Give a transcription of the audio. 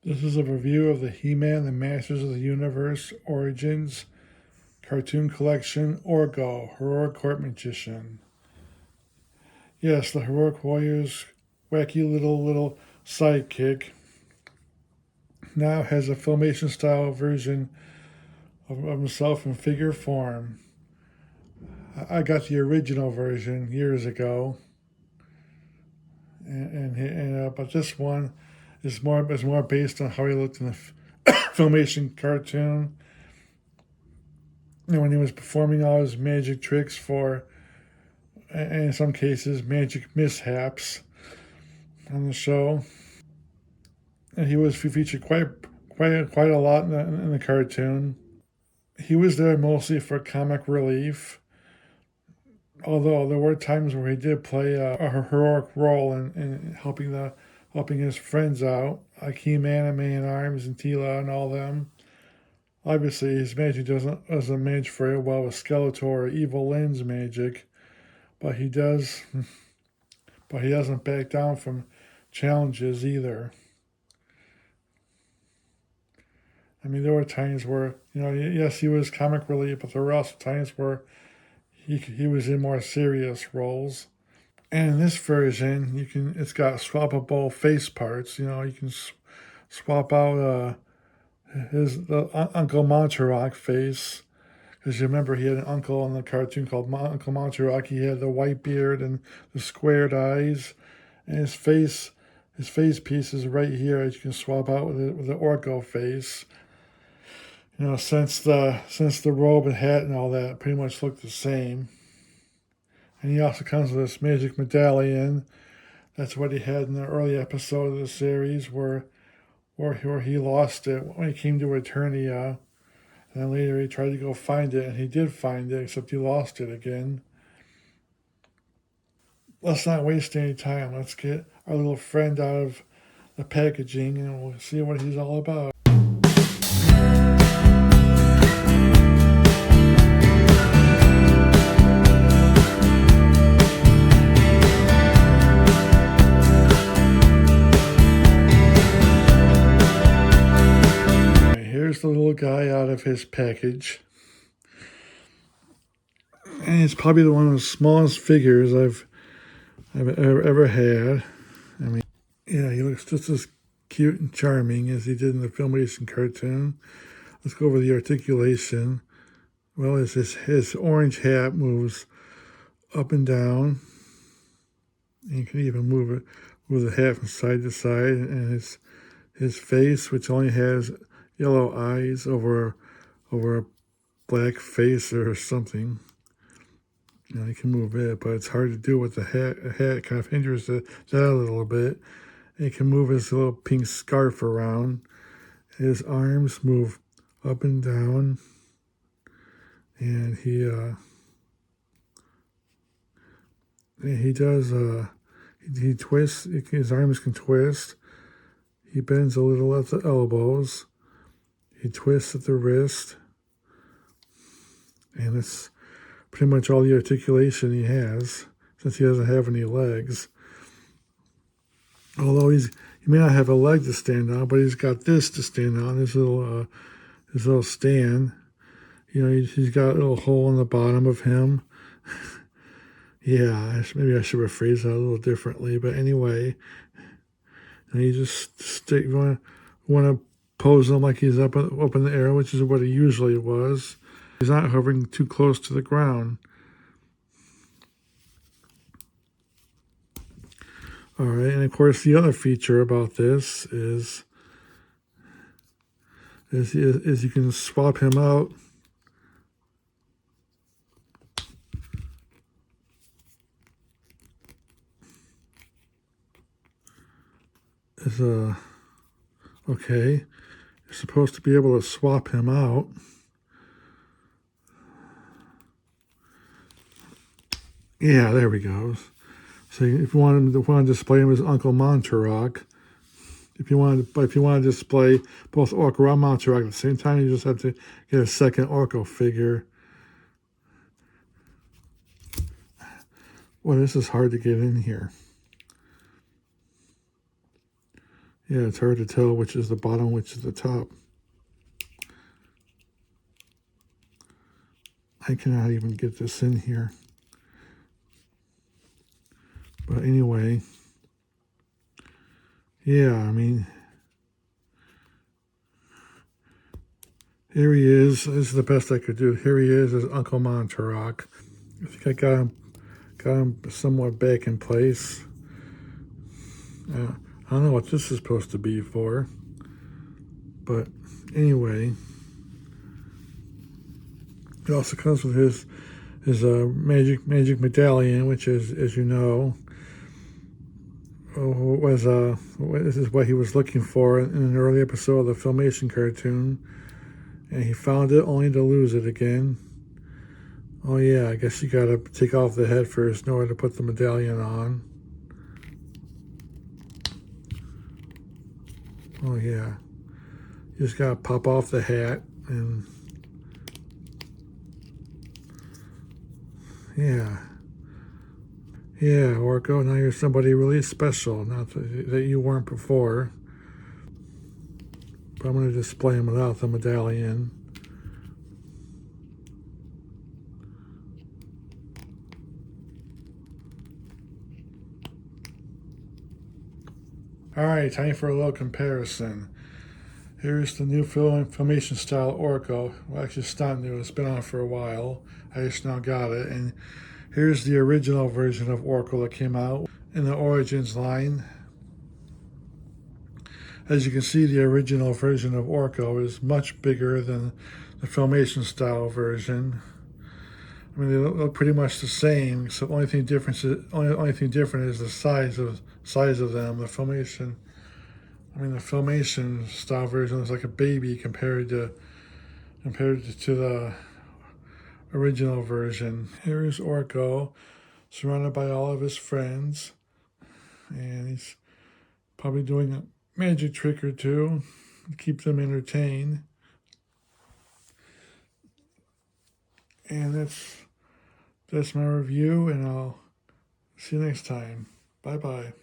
This is a review of the He-Man, the Masters of the Universe Origins cartoon collection, Orko, Heroic Court Magician. Yes, the Heroic Warrior's wacky little sidekick now has a Filmation style version of himself in figure form. I got the original version years ago, but this one is more based on how he looked in the Filmation cartoon. And when he was performing all his magic tricks for, and in some cases, magic mishaps on the show. And he was featured quite a lot in the cartoon. He was there mostly for comic relief, although there were times where he did play a heroic role in helping his friends out, like He-Man and Man-at-Arms and Tila and all them. Obviously, his magic doesn't match very well with Skeletor or Evil Lynn's magic, but he doesn't back down from challenges either. I mean, there were times where, yes, he was comic relief, but there were also times where he was in more serious roles. And in this version, it's got swappable face parts. You can swap out the Uncle Montork face, because you remember he had an uncle in the cartoon called Uncle Montork. He had the white beard and the squared eyes, and his face piece is right here. You can swap out with the Orko face. Since the robe and hat and all that pretty much look the same. And he also comes with this magic medallion. That's what he had in the early episode of the series where he lost it when he came to Eternia. And then later he tried to go find it, and he did find it, except he lost it again. Let's not waste any time. Let's get our little friend out of the packaging, and we'll see what he's all about. Here's the little guy out of his package. And it's probably one of the smallest figures I've ever had. I mean, yeah, he looks just as cute and charming as he did in the Filmation cartoon. Let's go over the articulation. Well, his orange hat moves up and down. And you can even move the hat from side to side. And his face, which only has yellow eyes over a black face or something. You can move it, but it's hard to do with the hat. A hat kind of hinders that a little bit. And he can move his little pink scarf around. His arms move up and down. And he twists. His arms can twist. He bends a little at the elbows. He twists at the wrist. And it's pretty much all the articulation he has, since he doesn't have any legs. Although he may not have a leg to stand on, but he's got this to stand on, his little stand. He's got a little hole in the bottom of him. Yeah, maybe I should rephrase that a little differently, but anyway. And you just stick. You want to pose him like he's up in the air, which is what he usually was. He's not hovering too close to the ground. All right, and of course the other feature about this is you can swap him out. Okay, you're supposed to be able to swap him out. Yeah, there we go. So if you want to display him as Uncle Montork, if you want to display both Orko and Montork at the same time, you just have to get a second Orko figure. Well, this is hard to get in here. Yeah, it's hard to tell which is the bottom, which is the top. I cannot even get this in here. But anyway, yeah, I mean, here he is. This is the best I could do. Here he is as Uncle Montork. I think I got him somewhat back in place. I don't know what this is supposed to be for. But anyway, it also comes with his magic medallion, which is, as you know, this is what he was looking for in an early episode of the Filmation cartoon, and he found it only to lose it again. Oh yeah, I guess you gotta take off the head first in order to put the medallion on. Oh yeah, you just gotta pop off the hat and yeah. Yeah, Orko, now you're somebody really special, not that you weren't before. But I'm going to display him without the medallion. Alright, time for a little comparison. Here's the new Filmation style Orko. Well, actually, it's not new, it's been on for a while. I just now got it. And here's the original version of Orko that came out in the Origins line. As you can see, the original version of Orko is much bigger than the Filmation style version. I mean, they look pretty much the same, so the only thing different is the size of them. The Filmation style version is like a baby compared to the original version. Here is Orko, surrounded by all of his friends, and he's probably doing a magic trick or two to keep them entertained. And that's my review, and I'll see you next time. Bye-bye.